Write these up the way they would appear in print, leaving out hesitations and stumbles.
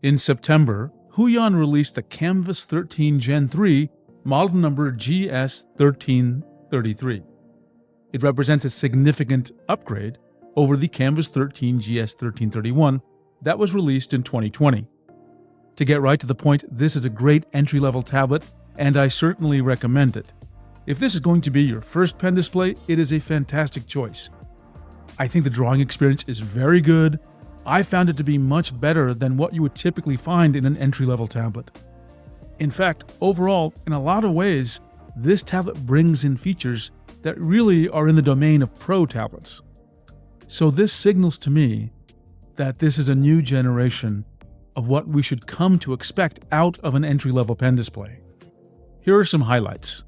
In September, Huion released the Kamvas 13 Gen 3, model number GS1333. It represents a significant upgrade over the Kamvas 13 GS1331 that was released in 2020. To get right to the point, this is a great entry-level tablet, and I certainly recommend it. If this is going to be your first pen display, it is a fantastic choice. I think the drawing experience is very good. I found it to be much better than what you would typically find in an entry-level tablet. In fact, overall, in a lot of ways, this tablet brings in features that really are in the domain of pro tablets. So this signals to me that this is a new generation of what we should come to expect out of an entry-level pen display. Here are some highlights.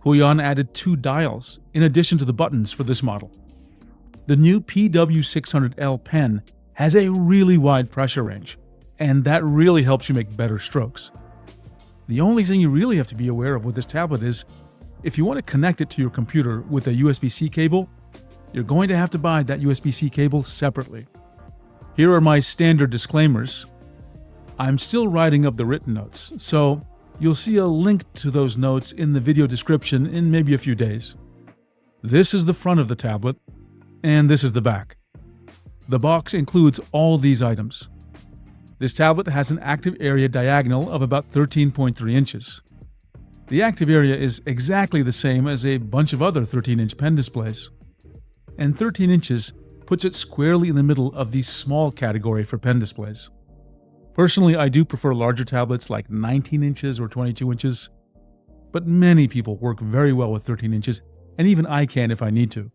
Huion added 2 dials in addition to the buttons for this model. The new PW600L pen has a really wide pressure range, and that really helps you make better strokes. The only thing you really have to be aware of with this tablet is, if you want to connect it to your computer with a USB-C cable, you're going to have to buy that USB-C cable separately. Here are my standard disclaimers. I'm still writing up the written notes, so you'll see a link to those notes in the video description in maybe a few days. This is the front of the tablet, and this is the back. The box includes all these items. This tablet has an active area diagonal of about 13.3 inches. The active area is exactly the same as a bunch of other 13-inch pen displays. And 13 inches puts it squarely in the middle of the small category for pen displays. Personally, I do prefer larger tablets like 19 inches or 22 inches, but many people work very well with 13 inches, and even I can if I need to.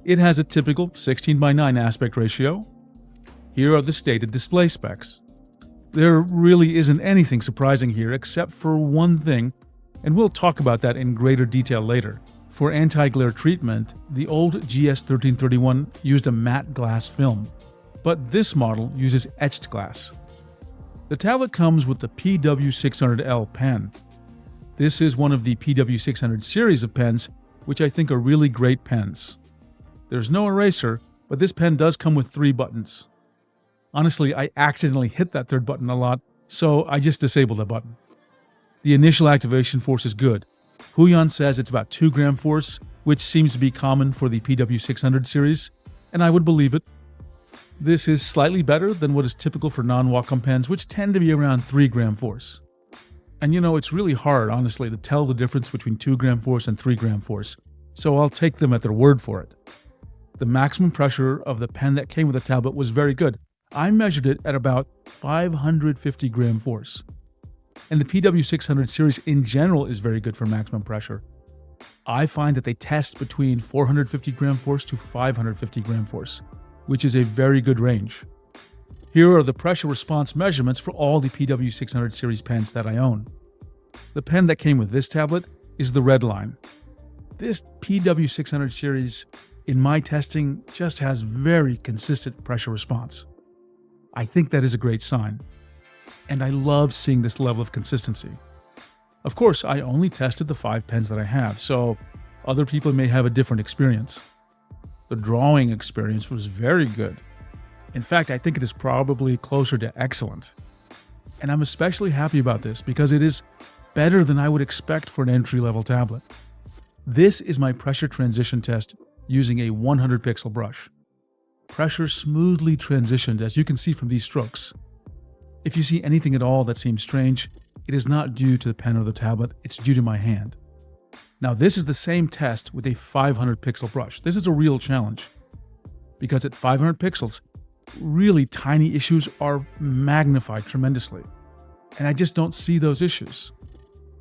It has a typical 16:9 aspect ratio. Here are the stated display specs. There really isn't anything surprising here except for one thing, and we'll talk about that in greater detail later. For anti-glare treatment, the old GS1331 used a matte glass film, but this model uses etched glass. The tablet comes with the PW600L pen. This is one of the PW600 series of pens, which I think are really great pens. There's no eraser, but this pen does come with 3 buttons. Honestly, I accidentally hit that 3rd button a lot, so I just disabled the button. The initial activation force is good. Huion says it's about 2 gram force, which seems to be common for the PW600 series, and I would believe it. This is slightly better than what is typical for non-Wacom pens, which tend to be around 3 gram force. And it's really hard, honestly, to tell the difference between 2 gram force and 3 gram force, so I'll take them at their word for it. The maximum pressure of the pen that came with the tablet was very good. I measured it at about 550 gram force. And the PW600 series in general is very good for maximum pressure. I find that they test between 450 gram force to 550 gram force, which is a very good range. Here are the pressure response measurements for all the PW600 series pens that I own. The pen that came with this tablet is the red line. This PW600 series, in my testing, just has very consistent pressure response. I think that is a great sign, and I love seeing this level of consistency. Of course, I only tested the 5 pens that I have, so other people may have a different experience. The drawing experience was very good. In fact, I think it is probably closer to excellent. And I'm especially happy about this because it is better than I would expect for an entry-level tablet. This is my pressure transition test using a 100 pixel brush. Pressure smoothly transitioned, as you can see from these strokes. If you see anything at all that seems strange, it is not due to the pen or the tablet, it's due to my hand. Now this is the same test with a 500 pixel brush. This is a real challenge, because at 500 pixels, really tiny issues are magnified tremendously. And I just don't see those issues.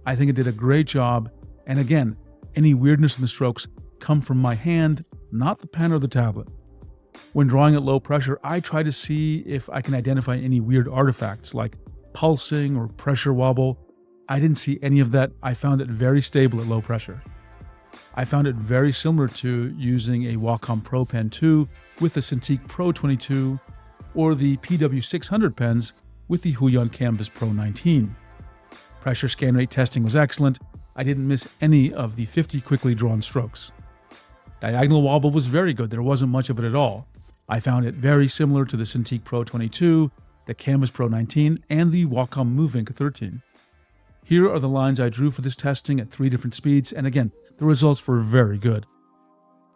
I think it did a great job, and again, any weirdness in the strokes come from my hand, not the pen or the tablet. When drawing at low pressure, I try to see if I can identify any weird artifacts like pulsing or pressure wobble. I didn't see any of that. I found it very stable at low pressure. I found it very similar to using a Wacom Pro Pen 2 with the Cintiq Pro 22 or the PW600 pens with the Huion Kamvas Pro 19. Pressure scan rate testing was excellent. I didn't miss any of the 50 quickly drawn strokes. Diagonal wobble was very good. There wasn't much of it at all. I found it very similar to the Cintiq Pro 22, the Kamvas Pro 19, and the Wacom Move Ink 13. Here are the lines I drew for this testing at 3 different speeds, and again, the results were very good.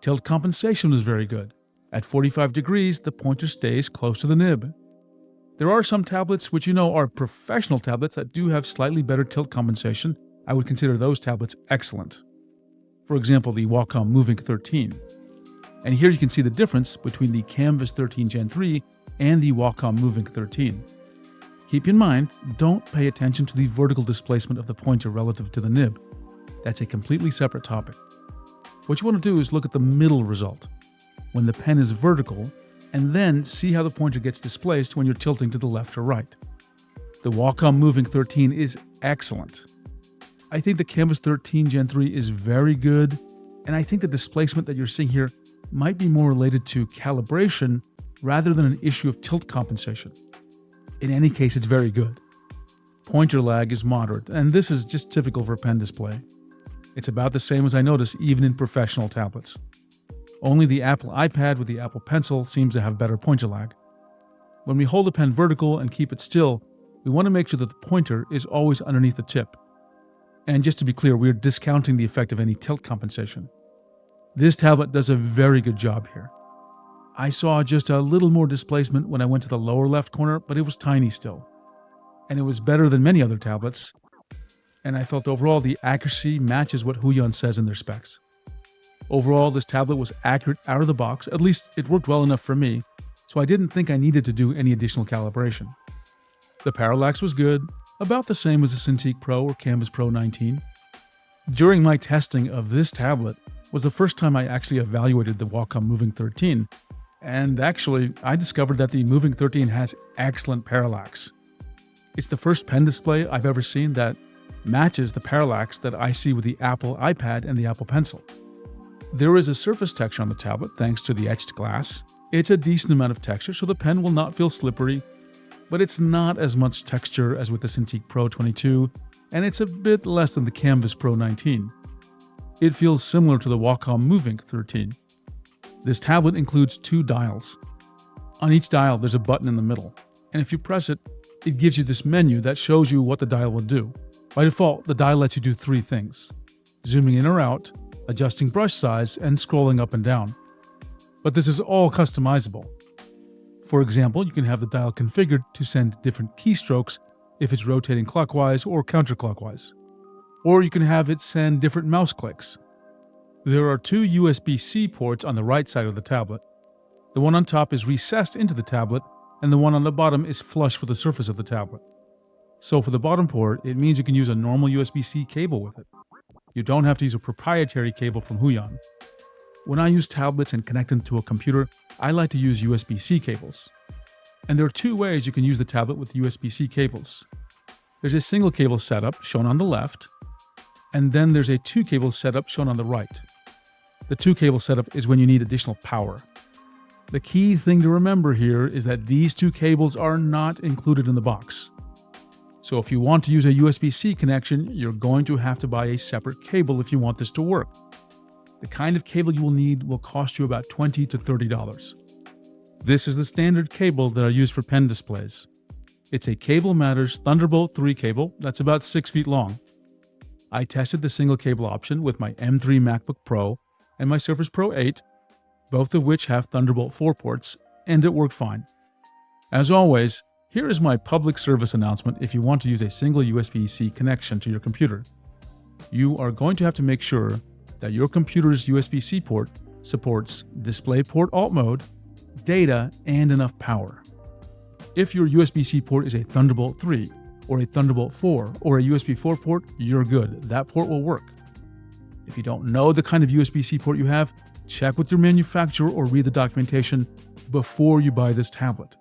Tilt compensation was very good. At 45 degrees, the pointer stays close to the nib. There are some tablets which are professional tablets that do have slightly better tilt compensation. I would consider those tablets excellent. For example, the Wacom Move Ink 13. And here you can see the difference between the Kamvas 13 Gen 3 and the Wacom Move Ink 13. Keep in mind, don't pay attention to the vertical displacement of the pointer relative to the nib. That's a completely separate topic. What you want to do is look at the middle result, when the pen is vertical, and then see how the pointer gets displaced when you're tilting to the left or right. The Wacom Move Ink 13 is excellent. I think the Kamvas 13 Gen 3 is very good, and I think the displacement that you're seeing here might be more related to calibration rather than an issue of tilt compensation. In any case, it's very good. Pointer lag is moderate, and this is just typical for a pen display. It's about the same as I notice even in professional tablets. Only the Apple iPad with the Apple Pencil seems to have better pointer lag. When we hold the pen vertical and keep it still, we want to make sure that the pointer is always underneath the tip. And just to be clear, we're discounting the effect of any tilt compensation. This tablet does a very good job here. I saw just a little more displacement when I went to the lower left corner, but it was tiny still. And it was better than many other tablets. And I felt overall the accuracy matches what Huion says in their specs. Overall, this tablet was accurate out of the box, at least it worked well enough for me, so I didn't think I needed to do any additional calibration. The parallax was good, about the same as the Cintiq Pro or Kamvas Pro 19. During my testing of this tablet was the first time I actually evaluated the Wacom Move Ink 13, and actually I discovered that the Move Ink 13 has excellent parallax. It's the first pen display I've ever seen that matches the parallax that I see with the Apple iPad and the Apple Pencil. There is a surface texture on the tablet thanks to the etched glass. It's a decent amount of texture, so the pen will not feel slippery, but it's not as much texture as with the Cintiq Pro 22, and it's a bit less than the Kamvas Pro 19. It feels similar to the Wacom Move Ink 13. This tablet includes 2 dials. On each dial, there's a button in the middle, and if you press it, it gives you this menu that shows you what the dial will do. By default, the dial lets you do 3 things: zooming in or out, adjusting brush size, and scrolling up and down. But this is all customizable. For example, you can have the dial configured to send different keystrokes if it's rotating clockwise or counterclockwise. Or you can have it send different mouse clicks. There are 2 USB-C ports on the right side of the tablet. The one on top is recessed into the tablet, and the one on the bottom is flush with the surface of the tablet. So for the bottom port, it means you can use a normal USB-C cable with it. You don't have to use a proprietary cable from Huion. When I use tablets and connect them to a computer, I like to use USB-C cables. And there are 2 ways you can use the tablet with USB-C cables. There's a single cable setup shown on the left, and then there's a 2 cable setup shown on the right. The 2 cable setup is when you need additional power. The key thing to remember here is that these 2 cables are not included in the box. So if you want to use a USB-C connection, you're going to have to buy a separate cable if you want this to work. The kind of cable you will need will cost you about $20 to $30. This is the standard cable that I use for pen displays. It's a Cable Matters Thunderbolt 3 cable that's about 6 feet long. I tested the single cable option with my M3 MacBook Pro and my Surface Pro 8, both of which have Thunderbolt 4 ports, and it worked fine. As always, here is my public service announcement if you want to use a single USB-C connection to your computer. You are going to have to make sure that your computer's USB-C port supports DisplayPort Alt Mode, data, and enough power. If your USB-C port is a Thunderbolt 3, or a Thunderbolt 4, or a USB 4 port, you're good. That port will work. If you don't know the kind of USB-C port you have, check with your manufacturer or read the documentation before you buy this tablet.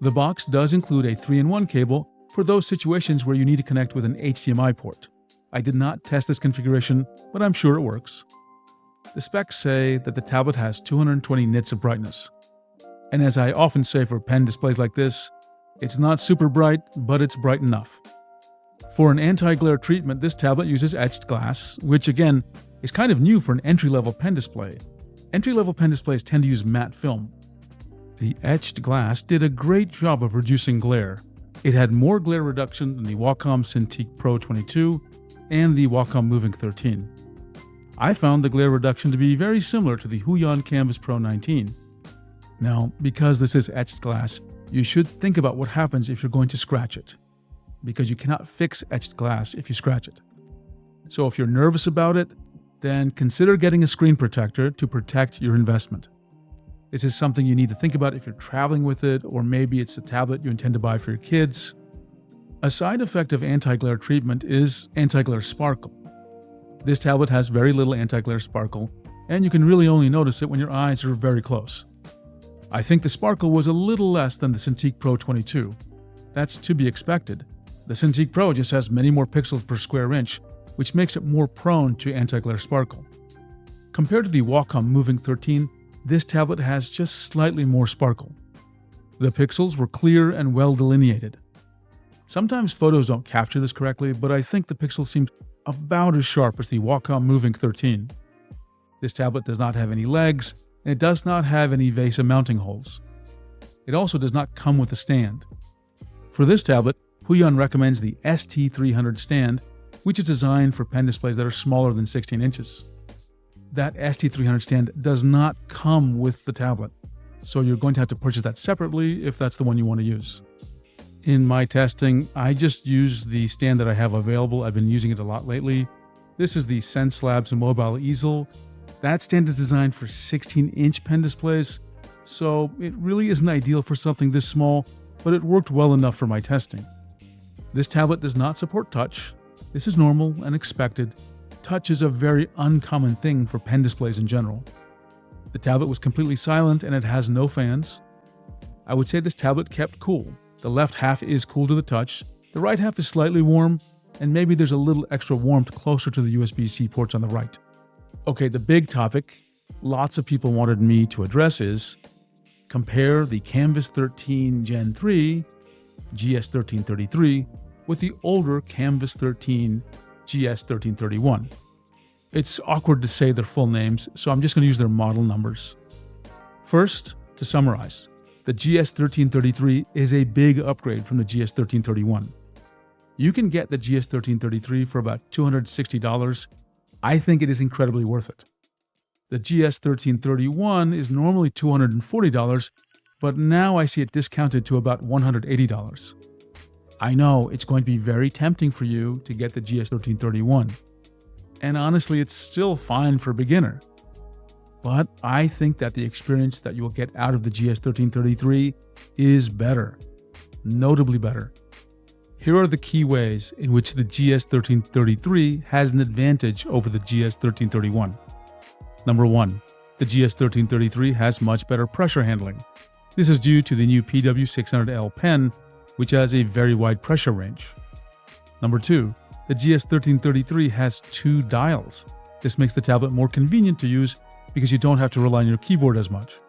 The box does include a 3-in-1 cable for those situations where you need to connect with an HDMI port. I did not test this configuration, but I'm sure it works. The specs say that the tablet has 220 nits of brightness. And as I often say for pen displays like this, it's not super bright, but it's bright enough. For an anti-glare treatment, this tablet uses etched glass, which again is kind of new for an entry-level pen display. Entry-level pen displays tend to use matte film. The etched glass did a great job of reducing glare. It had more glare reduction than the Wacom Cintiq Pro 22 and the Wacom Moving 13. I found the glare reduction to be very similar to the Huion Kamvas Pro 19. Now, because this is etched glass, you should think about what happens if you're going to scratch it, because you cannot fix etched glass if you scratch it. So if you're nervous about it, then consider getting a screen protector to protect your investment. This is something you need to think about if you're traveling with it, or maybe it's a tablet you intend to buy for your kids. A side effect of anti-glare treatment is anti-glare sparkle. This tablet has very little anti-glare sparkle, and you can really only notice it when your eyes are very close. I think the sparkle was a little less than the Cintiq Pro 22. That's to be expected. The Cintiq Pro just has many more pixels per square inch, which makes it more prone to anti-glare sparkle. Compared to the Wacom Moving 13, this tablet has just slightly more sparkle. The pixels were clear and well delineated. Sometimes photos don't capture this correctly, but I think the pixels seemed about as sharp as the Wacom Moving 13. This tablet does not have any legs, and it does not have any VESA mounting holes. It also does not come with a stand. For this tablet, Huion recommends the ST300 stand, which is designed for pen displays that are smaller than 16 inches. That ST300 stand does not come with the tablet, so you're going to have to purchase that separately if that's the one you want to use. In my testing, I just use the stand that I have available. I've been using it a lot lately. This is the SenseLabs Mobile Easel. That stand is designed for 16-inch pen displays, so it really isn't ideal for something this small, but it worked well enough for my testing. This tablet does not support touch. This is normal and expected. Touch is a very uncommon thing for pen displays in general. The tablet was completely silent and it has no fans. I would say this tablet kept cool. The left half is cool to the touch, the right half is slightly warm, and maybe there's a little extra warmth closer to the USB-C ports on the right. Okay, the big topic lots of people wanted me to address is compare the Kamvas 13 Gen 3 GS1333 with the older Kamvas 13 GS1331. It's awkward to say their full names, so I'm just going to use their model numbers. First, to summarize, the GS1333 is a big upgrade from the GS1331. You can get the GS1333 for about $260. I think it is incredibly worth it. The GS1331 is normally $240, but now I see it discounted to about $180. I know it's going to be very tempting for you to get the GS1331. And honestly, it's still fine for a beginner. But I think that the experience that you will get out of the GS1333 is better, notably better. Here are the key ways in which the GS1333 has an advantage over the GS1331. Number 1, the GS1333 has much better pressure handling. This is due to the new PW600L pen, which has a very wide pressure range. Number 2, the GS1333 has 2 dials. This makes the tablet more convenient to use because you don't have to rely on your keyboard as much.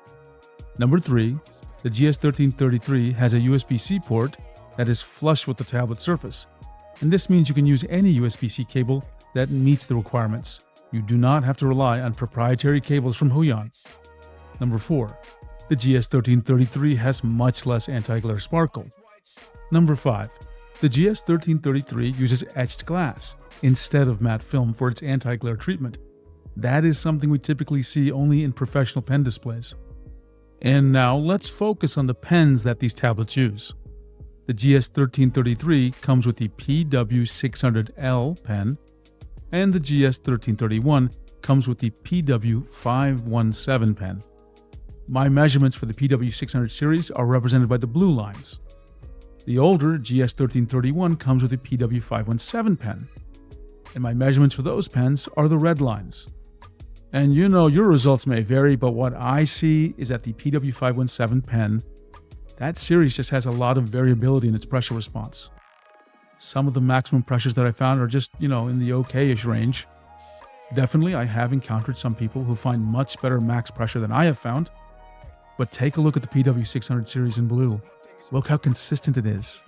Number 3, the GS1333 has a USB-C port that is flush with the tablet surface, and this means you can use any USB-C cable that meets the requirements. You do not have to rely on proprietary cables from Huion. Number 4, the GS1333 has much less anti-glare sparkle. Number 5, the GS1333 uses etched glass instead of matte film for its anti-glare treatment. That is something we typically see only in professional pen displays. And now let's focus on the pens that these tablets use. The GS1333 comes with the PW600L pen, and the GS1331 comes with the PW517 pen. My measurements for the PW600 series are represented by the blue lines. The older GS1331 comes with the PW517 pen, and my measurements for those pens are the red lines. And you know your results may vary, but what I see is that the PW517 pen, that series just has a lot of variability in its pressure response. Some of the maximum pressures that I found are just, in the okay-ish range. Definitely, I have encountered some people who find much better max pressure than I have found. But take a look at the PW600 series in blue. Look how consistent it is.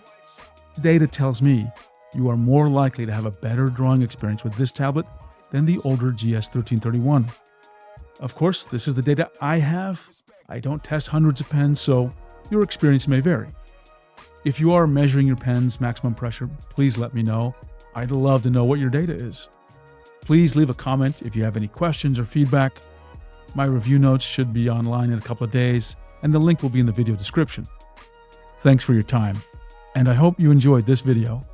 Data tells me you are more likely to have a better drawing experience with this tablet than the older GS1331. Of course, this is the data I have, I don't test hundreds of pens, so your experience may vary. If you are measuring your pen's maximum pressure, please let me know. I'd love to know what your data is. Please leave a comment if you have any questions or feedback. My review notes should be online in a couple of days, and the link will be in the video description. Thanks for your time, and I hope you enjoyed this video.